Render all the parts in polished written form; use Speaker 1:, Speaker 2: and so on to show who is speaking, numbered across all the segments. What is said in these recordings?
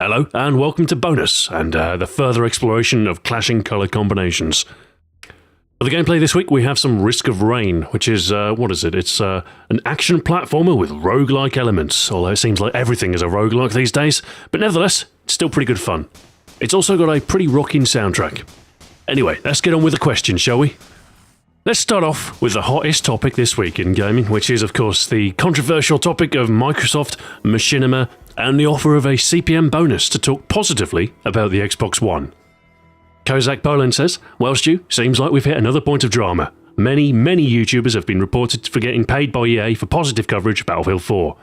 Speaker 1: Hello, and welcome to Bonus, and the further exploration of clashing colour combinations. For the gameplay this week, we have some Risk of Rain, which is, It's an action platformer with roguelike elements, although it seems like everything is a roguelike these days, but nevertheless, it's still pretty good fun. It's also got a pretty rocking soundtrack. Anyway, let's get on with the questions, shall we? Let's start off with the hottest topic this week in gaming, which is, of course, the controversial topic of Microsoft, Machinima, and the offer of a CPM bonus to talk positively about the Xbox One. Kozak Poland says, "Well, Stu, seems like we've hit another point of drama. Many YouTubers have been reported for getting paid by EA for positive coverage of Battlefield 4.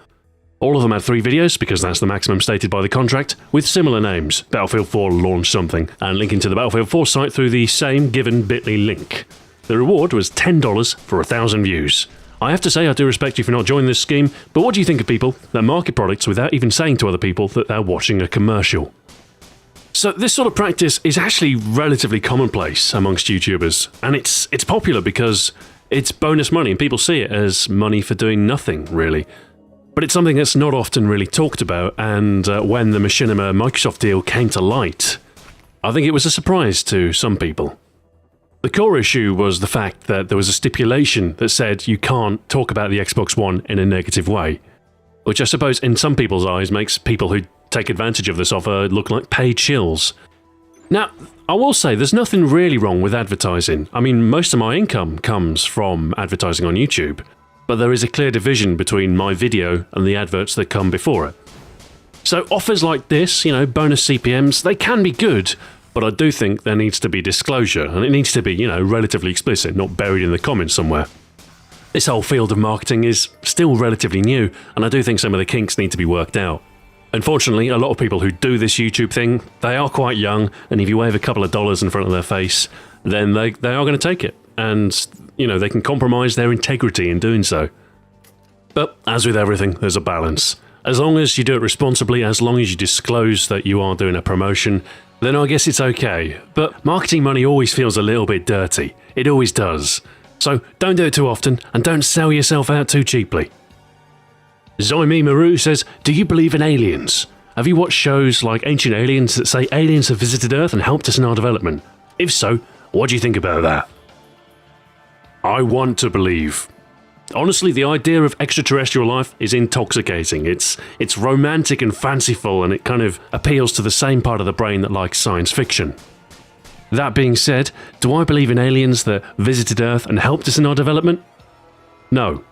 Speaker 1: All of them had 3 videos, because that's the maximum stated by the contract, with similar names, Battlefield 4 Launch Something, and linking to the Battlefield 4 site through the same given bit.ly link. The reward was $10 for 1,000 views. I have to say I do respect you for not joining this scheme, but what do you think of people that market products without even saying to other people that they're watching a commercial?" So this sort of practice is actually relatively commonplace amongst YouTubers, and it's popular because it's bonus money and people see it as money for doing nothing, really. But it's something that's not often really talked about, and when the Machinima Microsoft deal came to light, I think it was a surprise to some people. The core issue was the fact that there was a stipulation that said you can't talk about the Xbox One in a negative way, which I suppose in some people's eyes makes people who take advantage of this offer look like paid shills. Now, I will say there's nothing really wrong with advertising. I mean, most of my income comes from advertising on YouTube, but there is a clear division between my video and the adverts that come before it. So offers like this, bonus CPMs, they can be good, but I do think there needs to be disclosure, and it needs to be, relatively explicit, not buried in the comments somewhere. This whole field of marketing is still relatively new, and I do think some of the kinks need to be worked out. Unfortunately, a lot of people who do this YouTube thing, they are quite young, and if you wave a couple of dollars in front of their face, then they are going to take it, and, they can compromise their integrity in doing so. But, as with everything, there's a balance. As long as you do it responsibly, as long as you disclose that you are doing a promotion, then I guess it's okay. But marketing money always feels a little bit dirty. It always does. So don't do it too often, and don't sell yourself out too cheaply. Zoe Meru says, "Do you believe in aliens? Have you watched shows like Ancient Aliens that say aliens have visited Earth and helped us in our development? If so, what do you think about that?" I want to believe. Honestly, the idea of extraterrestrial life is intoxicating. It's romantic and fanciful, and it kind of appeals to the same part of the brain that likes science fiction. That being said, do I believe in aliens that visited Earth and helped us in our development? No.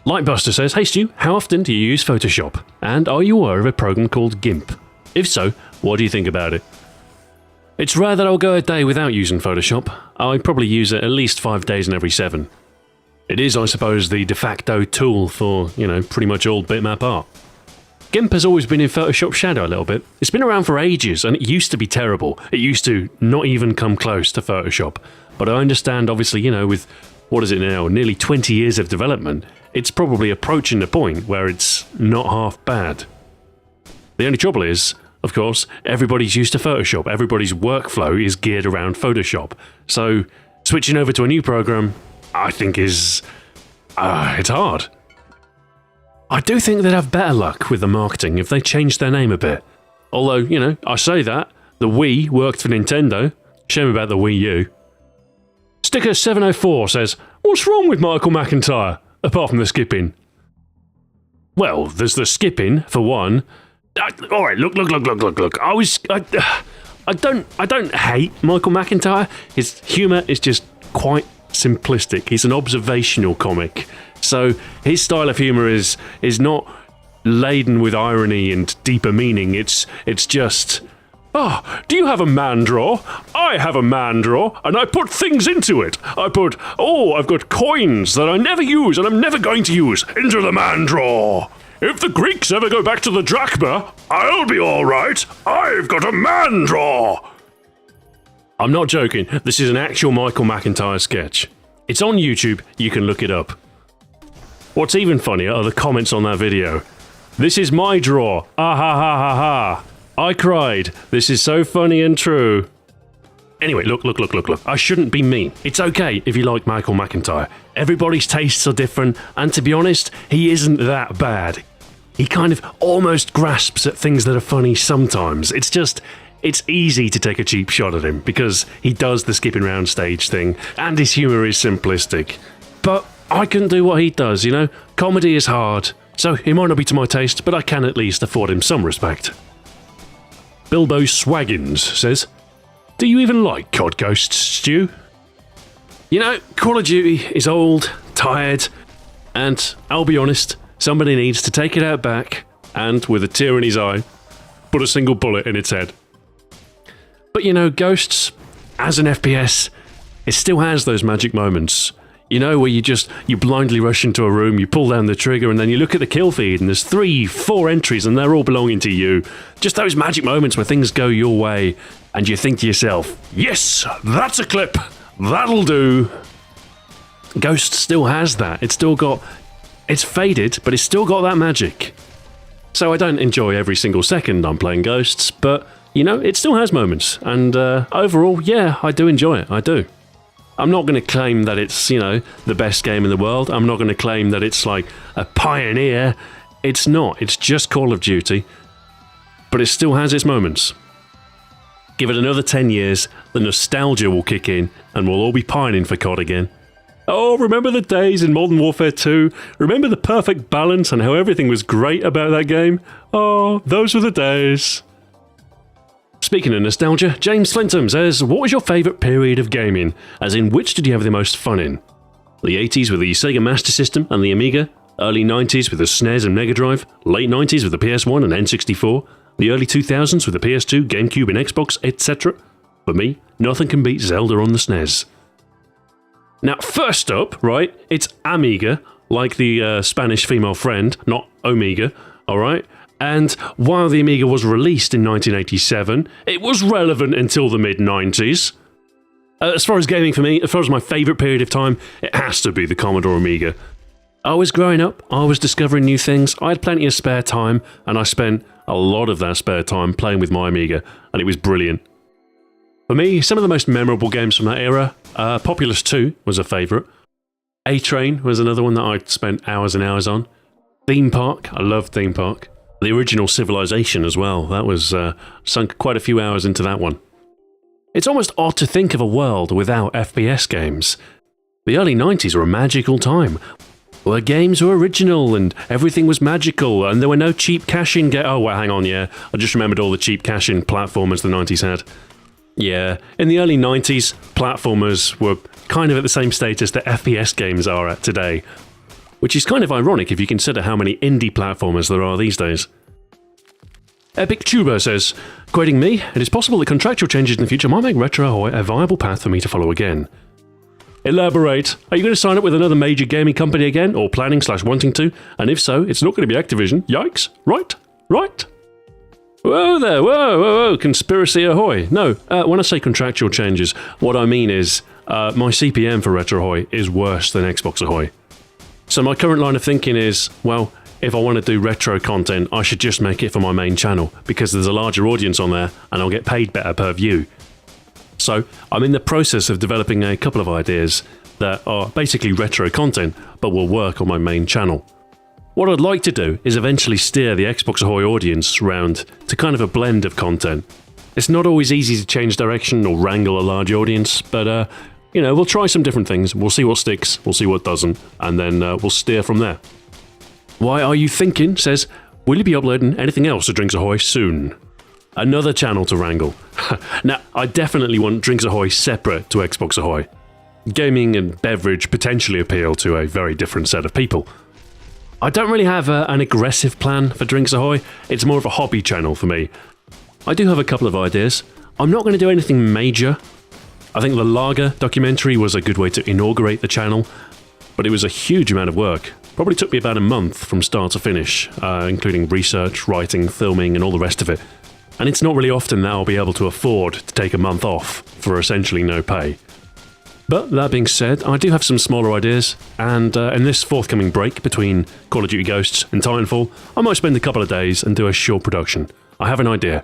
Speaker 1: Lightbuster says, "Hey Stu, how often do you use Photoshop? And are you aware of a program called GIMP? If so, what do you think about it?" It's rare that I'll go a day without using Photoshop. I probably use it at least 5 days in every 7. It is, I suppose, the de facto tool for, pretty much all bitmap art. GIMP has always been in Photoshop's shadow a little bit. It's been around for ages, and it used to be terrible. It used to not even come close to Photoshop. But I understand, obviously, with, what is it now, nearly 20 years of development, it's probably approaching the point where it's not half bad. The only trouble is, of course, everybody's used to Photoshop. Everybody's workflow is geared around Photoshop. So, switching over to a new program, I think it's hard. I do think they'd have better luck with the marketing if they changed their name a bit. Although, I say that, the Wii worked for Nintendo. Shame about the Wii U. Sticker 704 says, "What's wrong with Michael McIntyre, apart from the skipping?" Well, there's the skipping, for one. Alright, look. I don't hate Michael McIntyre. His humour is just quite simplistic. He's an observational comic, so his style of humour is not laden with irony and deeper meaning. It's just, do you have a man drawer? I have a man drawer, and I put things into it. I've got coins that I never use and I'm never going to use into the man drawer. If the Greeks ever go back to the drachma, I'll be all right. I've got a man drawer." I'm not joking, this is an actual Michael McIntyre sketch. It's on YouTube, you can look it up. What's even funnier are the comments on that video. "This is my drawer, ah ha ha ha ha. I cried, this is so funny and true." Anyway, look. I shouldn't be mean. It's okay if you like Michael McIntyre. Everybody's tastes are different, and to be honest, he isn't that bad. he kind of almost grasps at things that are funny sometimes. It's easy to take a cheap shot at him because he does the skipping round stage thing and his humour is simplistic. But I couldn't do what he does, you know? Comedy is hard, so he might not be to my taste, but I can at least afford him some respect. Bilbo Swaggins says, "Do you even like COD Ghosts, Stu?" You know, Call of Duty is old, tired, and I'll be honest, somebody needs to take it out back and, with a tear in his eye, put a single bullet in its head. But you know, Ghosts, as an FPS, it still has those magic moments. You know, where you blindly rush into a room, you pull down the trigger, and then you look at the kill feed, and there's 3, 4 entries, and they're all belonging to you. Just those magic moments where things go your way, and you think to yourself, yes, that's a clip, that'll do. Ghost still has that. It's faded, but it's still got that magic. So I don't enjoy every single second I'm playing Ghosts, but, you know, it still has moments, and overall, yeah, I do enjoy it, I do. I'm not going to claim that it's, you know, the best game in the world. I'm not going to claim that it's like a pioneer. It's not. It's just Call of Duty. But it still has its moments. Give it another 10 years, the nostalgia will kick in, and we'll all be pining for COD again. Oh, remember the days in Modern Warfare 2? Remember the perfect balance and how everything was great about that game? Oh, those were the days. Speaking of nostalgia, James Flintham says, what was your favourite period of gaming? As in, which did you have the most fun in? The 80s with the Sega Master System and the Amiga, early 90s with the SNES and Mega Drive, late 90s with the PS1 and N64, the early 2000s with the PS2, GameCube and Xbox, etc. For me, nothing can beat Zelda on the SNES. Now, first up, right, it's Amiga, like the Spanish female friend, not Omega, alright? And while the Amiga was released in 1987, it was relevant until the mid-90s. As far as gaming for me, as far as my favourite period of time, it has to be the Commodore Amiga. I was growing up, I was discovering new things, I had plenty of spare time, and I spent a lot of that spare time playing with my Amiga, and it was brilliant. For me, some of the most memorable games from that era, Populous 2 was a favourite. A-Train was another one that I spent hours and hours on. Theme Park, I loved Theme Park. The original Civilization as well, that was sunk quite a few hours into that one. It's almost odd to think of a world without FPS games. The early 90s were a magical time, where games were original and everything was magical and there were no cheap cash-in Oh, well, hang on, yeah, I just remembered all the cheap cash-in platformers the 90s had. Yeah, in the early 90s, platformers were kind of at the same status that FPS games are at today. Which is kind of ironic if you consider how many indie platformers there are these days. Epic Tuber says, quoting me, it is possible that contractual changes in the future might make Retro Ahoy a viable path for me to follow again. Elaborate. Are you going to sign up with another major gaming company again, or planning/wanting to? And if so, it's not going to be Activision. Yikes. Right? Whoa there, whoa, conspiracy ahoy. No, when I say contractual changes, what I mean is, my CPM for Retro Ahoy is worse than Xbox Ahoy. So my current line of thinking is, well, if I want to do retro content, I should just make it for my main channel, because there's a larger audience on there, and I'll get paid better per view. So I'm in the process of developing a couple of ideas that are basically retro content, but will work on my main channel. What I'd like to do is eventually steer the Xbox Ahoy audience round to kind of a blend of content. It's not always easy to change direction or wrangle a large audience, but you know, we'll try some different things, we'll see what sticks, we'll see what doesn't, and then we'll steer from there. Why Are You Thinking says, will you be uploading anything else to Drinks Ahoy soon? Another channel to wrangle. Now, I definitely want Drinks Ahoy separate to Xbox Ahoy. Gaming and beverage potentially appeal to a very different set of people. I don't really have an aggressive plan for Drinks Ahoy, it's more of a hobby channel for me. I do have a couple of ideas. I'm not going to do anything major. I think the Lager documentary was a good way to inaugurate the channel, but it was a huge amount of work. Probably took me about a month from start to finish, including research, writing, filming, and all the rest of it. And it's not really often that I'll be able to afford to take a month off for essentially no pay. But that being said, I do have some smaller ideas, and in this forthcoming break between Call of Duty Ghosts and Titanfall, I might spend a couple of days and do a short production. I have an idea.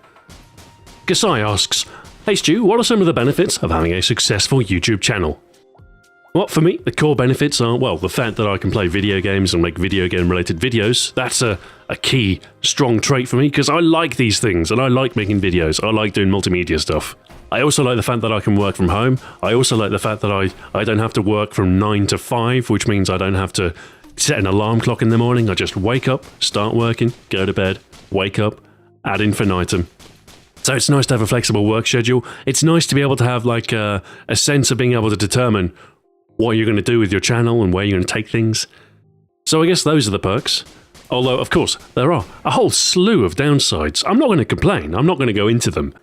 Speaker 1: Gasai asks, hey Stu, what are some of the benefits of having a successful YouTube channel? Well, for me, the core benefits are, well, the fact that I can play video games and make video game-related videos. That's a key, strong trait for me, because I like these things, and I like making videos. I like doing multimedia stuff. I also like the fact that I can work from home. I also like the fact that I don't have to work from 9 to 5, which means I don't have to set an alarm clock in the morning. I just wake up, start working, go to bed, wake up, ad infinitum. So it's nice to have a flexible work schedule. It's nice to be able to have like a sense of being able to determine what you're going to do with your channel and where you're going to take things. So I guess those are the perks. Although, of course, there are a whole slew of downsides. I'm not going to complain. I'm not going to go into them.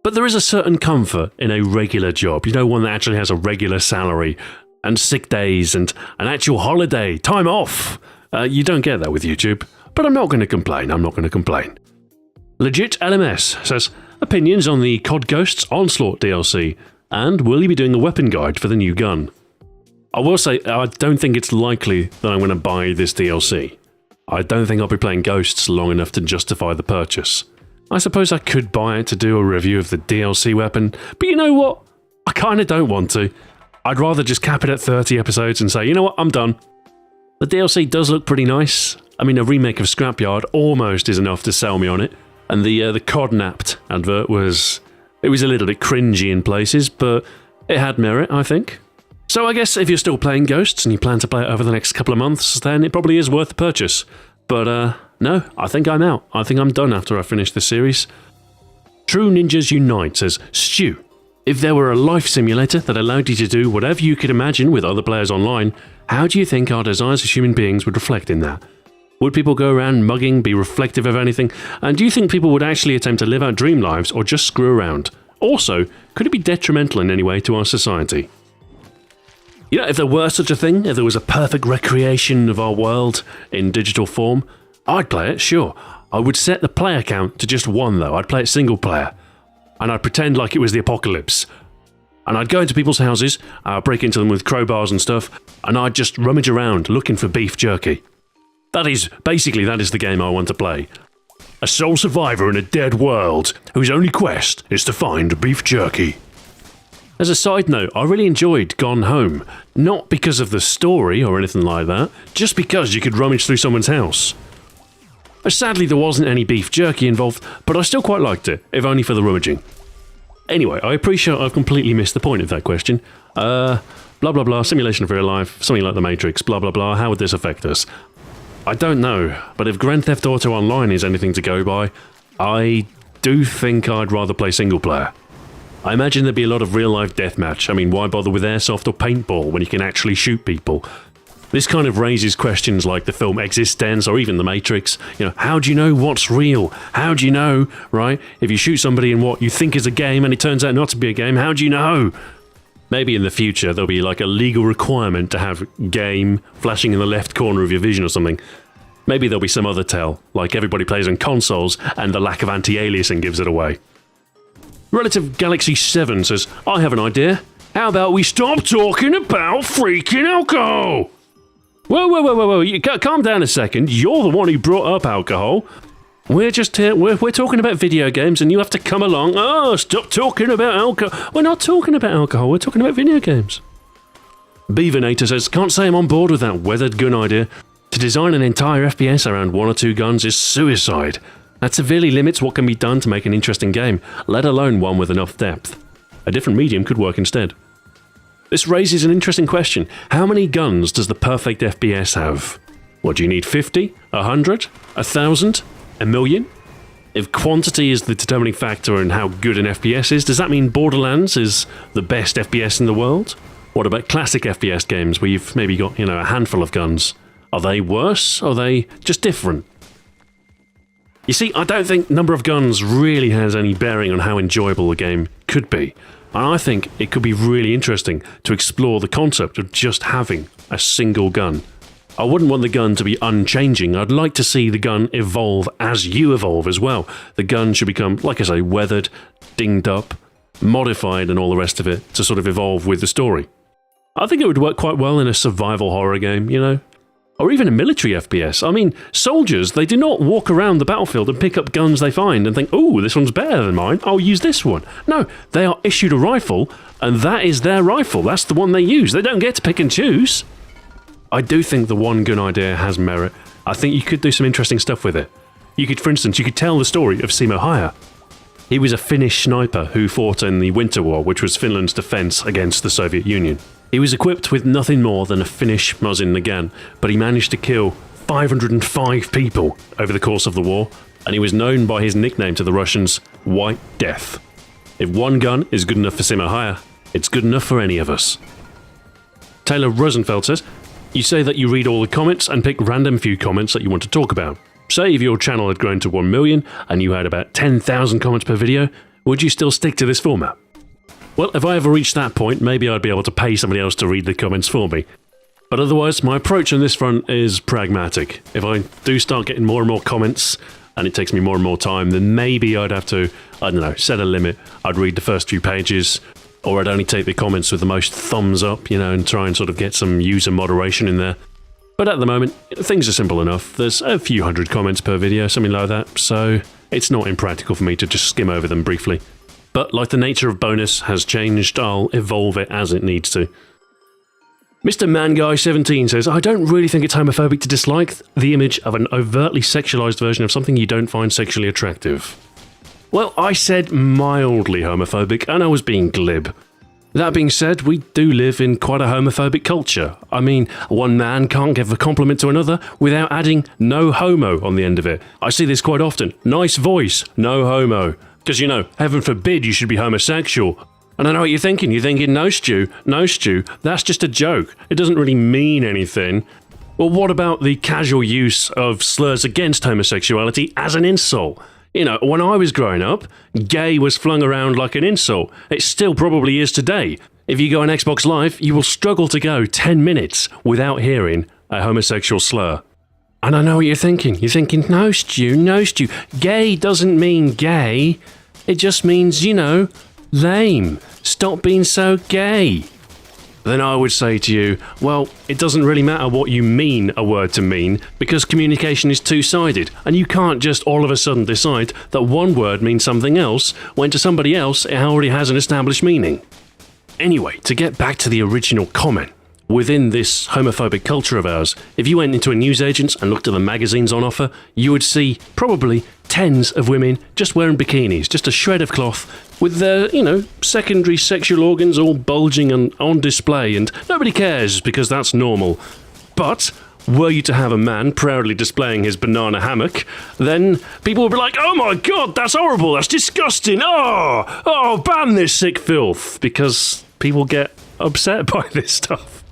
Speaker 1: But there is a certain comfort in a regular job. You know, one that actually has a regular salary and sick days and an actual holiday, time off. You don't get that with YouTube. But I'm not going to complain. I'm not going to complain. Legit LMS says, opinions on the COD Ghosts Onslaught DLC, and will you be doing a weapon guide for the new gun? I will say, I don't think it's likely that I'm going to buy this DLC. I don't think I'll be playing Ghosts long enough to justify the purchase. I suppose I could buy it to do a review of the DLC weapon, but you know what? I kind of don't want to. I'd rather just cap it at 30 episodes and say, you know what, I'm done. The DLC does look pretty nice. I mean, a remake of Scrapyard almost is enough to sell me on it, and the COD Napped advert was a little bit cringy in places, but it had merit, I think. So I guess if you're still playing Ghosts and you plan to play it over the next couple of months, then it probably is worth the purchase. But no, I think I'm out. I think I'm done after I finish the series. True Ninjas Unite says, Stu, if there were a life simulator that allowed you to do whatever you could imagine with other players online, how do you think our desires as human beings would reflect in that? Would people go around mugging, be reflective of anything? And do you think people would actually attempt to live out dream lives or just screw around? Also, could it be detrimental in any way to our society? You know, if there were such a thing, if there was a perfect recreation of our world in digital form, I'd play it, sure. I would set the player count to just 1 though. I'd play it single player. And I'd pretend like it was the apocalypse. And I'd go into people's houses, break into them with crowbars and stuff, and I'd just rummage around looking for beef jerky. That is the game I want to play. A sole survivor in a dead world, whose only quest is to find beef jerky. As a side note, I really enjoyed Gone Home. Not because of the story or anything like that, just because you could rummage through someone's house. Sadly, there wasn't any beef jerky involved, but I still quite liked it, if only for the rummaging. Anyway, I appreciate I've completely missed the point of that question. Blah blah blah, simulation of real life, something like the Matrix, blah blah blah, how would this affect us? I don't know, but if Grand Theft Auto Online is anything to go by, I do think I'd rather play single player. I imagine there'd be a lot of real-life deathmatch. I mean, why bother with airsoft or paintball when you can actually shoot people? This kind of raises questions like the film Existence or even The Matrix. You know, how do you know what's real? How do you know, right? If you shoot somebody in what you think is a game and it turns out not to be a game, how do you know? Maybe in the future there'll be like a legal requirement to have game flashing in the left corner of your vision or something. Maybe there'll be some other tell, like everybody plays on consoles and the lack of anti-aliasing gives it away. Relative Galaxy 7 says, I have an idea. How about we stop talking about freaking alcohol? Whoa, calm down a second. You're the one who brought up alcohol. We're just here, we're talking about video games and you have to come along. Oh, stop talking about alcohol. We're not talking about alcohol, we're talking about video games. Beavernator says, can't say I'm on board with that weathered gun idea. To design an entire FPS around 1 or 2 guns is suicide. That severely limits what can be done to make an interesting game, let alone one with enough depth. A different medium could work instead. This raises an interesting question. How many guns does the perfect FPS have? What, do you need 50? 100? 1,000? A million? If quantity is the determining factor in how good an FPS is, does that mean Borderlands is the best FPS in the world? What about classic FPS games where you've maybe got, a handful of guns? Are they worse? Or are they just different? You see, I don't think number of guns really has any bearing on how enjoyable a game could be. And I think it could be really interesting to explore the concept of just having a single gun. I wouldn't want the gun to be unchanging. I'd like to see the gun evolve as you evolve as well. The gun should become, like I say, weathered, dinged up, modified and all the rest of it to sort of evolve with the story. I think it would work quite well in a survival horror game, or even a military FPS. I mean, soldiers, they do not walk around the battlefield and pick up guns they find and think, oh, this one's better than mine, I'll use this one. No, they are issued a rifle, and that is their rifle. That's the one they use. They don't get to pick and choose. I do think the one-gun idea has merit. I think you could do some interesting stuff with it. You could, for instance, you could tell the story of Simo Häyhä. He was a Finnish sniper who fought in the Winter War, which was Finland's defense against the Soviet Union. He was equipped with nothing more than a Finnish Mosin Nagant, but he managed to kill 505 people over the course of the war, and he was known by his nickname to the Russians, White Death. If one gun is good enough for Simo Häyhä, it's good enough for any of us. Taylor Rosenfeld says, you say that you read all the comments and pick random few comments that you want to talk about. Say if your channel had grown to 1 million and you had about 10,000 comments per video, would you still stick to this format? Well, if I ever reached that point, maybe I'd be able to pay somebody else to read the comments for me. But otherwise, my approach on this front is pragmatic. If I do start getting more and more comments, and it takes me more and more time, then maybe I'd have to, I don't know, set a limit. I'd read the first few pages, or I'd only take the comments with the most thumbs up, and try and sort of get some user moderation in there. But at the moment, things are simple enough. There's a few hundred comments per video, something like that, so it's not impractical for me to just skim over them briefly. But like the nature of bonus has changed, I'll evolve it as it needs to. Mr. Manguy17 says, I don't really think it's homophobic to dislike the image of an overtly sexualized version of something you don't find sexually attractive. Well, I said mildly homophobic, and I was being glib. That being said, we do live in quite a homophobic culture. I mean, one man can't give a compliment to another without adding no homo on the end of it. I see this quite often. Nice voice, no homo. Because, heaven forbid you should be homosexual. And I know what you're thinking. You're thinking, no, Stu, that's just a joke. It doesn't really mean anything. Well, what about the casual use of slurs against homosexuality as an insult? When I was growing up, gay was flung around like an insult. It still probably is today. If you go on Xbox Live, you will struggle to go 10 minutes without hearing a homosexual slur. And I know what you're thinking. You're thinking, no, Stu. Gay doesn't mean gay. It just means, lame. Stop being so gay. Then I would say to you, well, it doesn't really matter what you mean a word to mean, because communication is two-sided, and you can't just all of a sudden decide that one word means something else, when to somebody else it already has an established meaning. Anyway, to get back to the original comment, within this homophobic culture of ours, if you went into a newsagent's and looked at the magazines on offer, you would see probably tens of women just wearing bikinis, just a shred of cloth, with their, secondary sexual organs all bulging and on display, and nobody cares because that's normal. But were you to have a man proudly displaying his banana hammock, then people would be like, oh my god, that's horrible, that's disgusting, ban this sick filth, because people get upset by this stuff.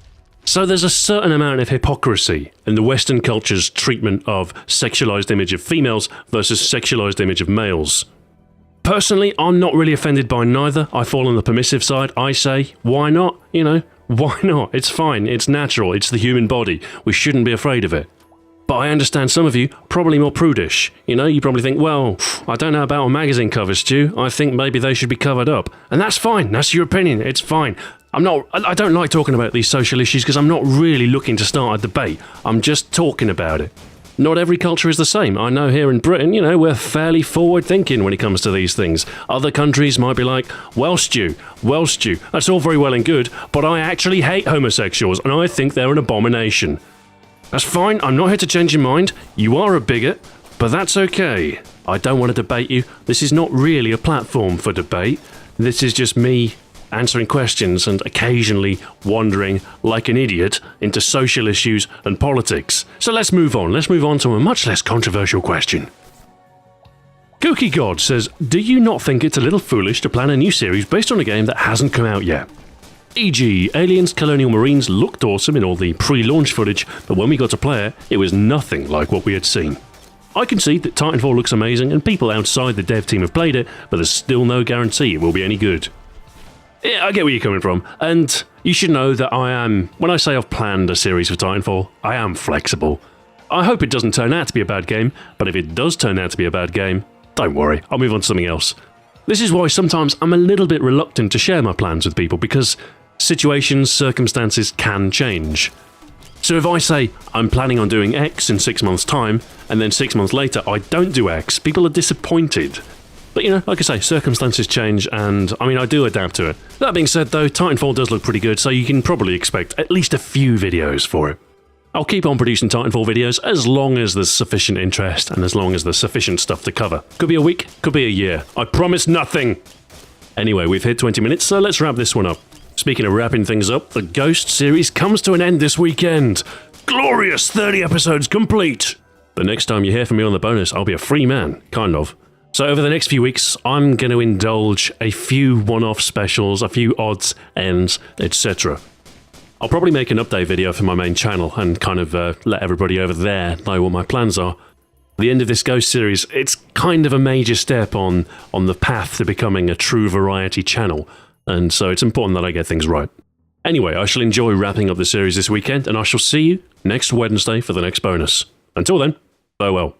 Speaker 1: So there's a certain amount of hypocrisy in the Western culture's treatment of sexualized image of females versus sexualized image of males. Personally, I'm not really offended by neither. I fall on the permissive side. I say, why not? Why not? It's fine. It's natural. It's the human body. We shouldn't be afraid of it. But I understand some of you, probably more prudish. You probably think, well, I don't know about a magazine cover, Stu. I think maybe they should be covered up. And that's fine. That's your opinion. It's fine. I don't like talking about these social issues because I'm not really looking to start a debate. I'm just talking about it. Not every culture is the same. I know here in Britain, we're fairly forward-thinking when it comes to these things. Other countries might be like, well, Stu, that's all very well and good, but I actually hate homosexuals and I think they're an abomination. That's fine, I'm not here to change your mind. You are a bigot, but that's okay. I don't want to debate you. This is not really a platform for debate. This is just me answering questions and occasionally wandering like an idiot into social issues and politics. So let's move on. Let's move on to a much less controversial question. Kooky God says, do you not think it's a little foolish to plan a new series based on a game that hasn't come out yet? E.g., Aliens Colonial Marines looked awesome in all the pre-launch footage, but when we got to play it, it was nothing like what we had seen. I concede that Titanfall looks amazing and people outside the dev team have played it, but there's still no guarantee it will be any good. Yeah, I get where you're coming from, and you should know that when I say I've planned a series for Titanfall, I am flexible. I hope it doesn't turn out to be a bad game, but if it does turn out to be a bad game, don't worry, I'll move on to something else. This is why sometimes I'm a little bit reluctant to share my plans with people, because situations, circumstances can change. So if I say, I'm planning on doing X in 6 months' time, and then 6 months later I don't do X, people are disappointed. But you know, like I say, circumstances change, and I mean, I do adapt to it. That being said though, Titanfall does look pretty good, so you can probably expect at least a few videos for it. I'll keep on producing Titanfall videos as long as there's sufficient interest and as long as there's sufficient stuff to cover. Could be a week, could be a year. I promise nothing! Anyway, we've hit 20 minutes, so let's wrap this one up. Speaking of wrapping things up, the Ghost series comes to an end this weekend. Glorious 30 episodes complete! The next time you hear from me on the bonus, I'll be a free man, kind of. So over the next few weeks, I'm going to indulge a few one-off specials, a few odds, ends, etc. I'll probably make an update video for my main channel and kind of let everybody over there know what my plans are. At the end of this Ghost series, it's kind of a major step on the path to becoming a true variety channel, and so it's important that I get things right. Anyway, I shall enjoy wrapping up the series this weekend, and I shall see you next Wednesday for the next bonus. Until then, farewell.